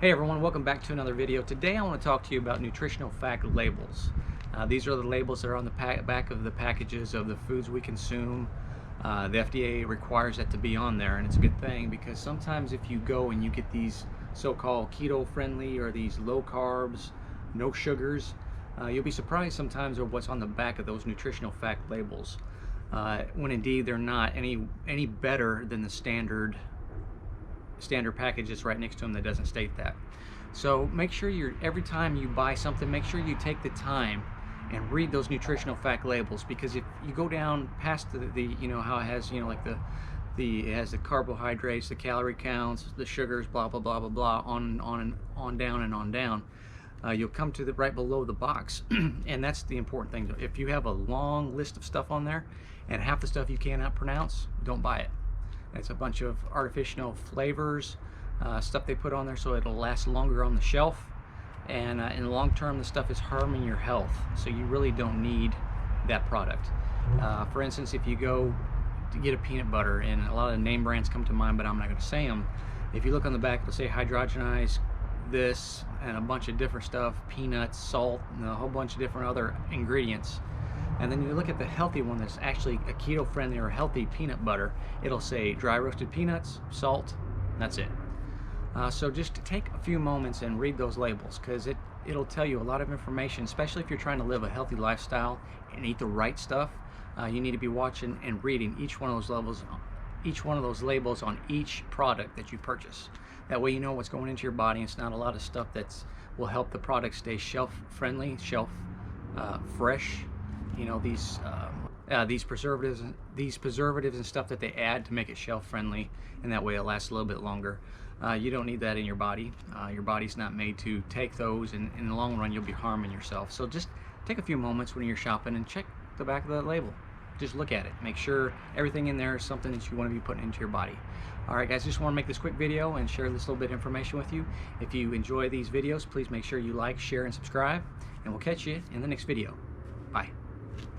Hey everyone, welcome back to another video. Today I want to talk to you about nutritional fact labels. These are the labels that are on the back of the packages of the foods we consume. The FDA requires that to be on there, and it's a good thing because sometimes if you go and you get these so-called keto friendly or these low carbs, no sugars, you'll be surprised sometimes of what's on the back of those nutritional fact labels, when indeed they're not any better than the standard packages right next to them that doesn't state that. So make sure every time you buy something, make sure you take the time and read those nutritional fact labels, because if you go down past the you know how it has, like it has the carbohydrates, the calorie counts, the sugars, blah blah blah blah blah, on down and on down, you'll come to the right below the box. And that's the important thing. If you have a long list of stuff on there and half the stuff you cannot pronounce, don't buy it. It's a bunch of artificial flavors, stuff they put on there so it'll last longer on the shelf, and in the long term the stuff is harming your health, so you really don't need that product. For instance, if you go to get a peanut butter, and a lot of the name brands come to mind but I'm not going to say them, if you look on the back it'll say hydrogenized this and a bunch of different stuff, peanuts, salt, and a whole bunch of different other ingredients. And then you look at the healthy one that's actually a keto friendly or healthy peanut butter, it'll say dry roasted peanuts, salt, that's it. So just take a few moments and read those labels, because it'll tell you a lot of information, especially if you're trying to live a healthy lifestyle and eat the right stuff. You need to be watching and reading each one of those labels on each product that you purchase. That way you know what's going into your body, and it's not a lot of stuff that will help the product stay shelf friendly, fresh. These preservatives and stuff that they add to make it shelf friendly, and that way it lasts a little bit longer. You don't need that in your body. Your body's not made to take those, and in the long run you'll be harming yourself. So just take a few moments when you're shopping and check the back of the label. Just look at it, make sure everything in there is something that you want to be putting into your body. Alright guys, just want to make this quick video and share this little bit of information with you. If you enjoy these videos, please make sure you like, share, and subscribe, and we'll catch you in the next video. Bye.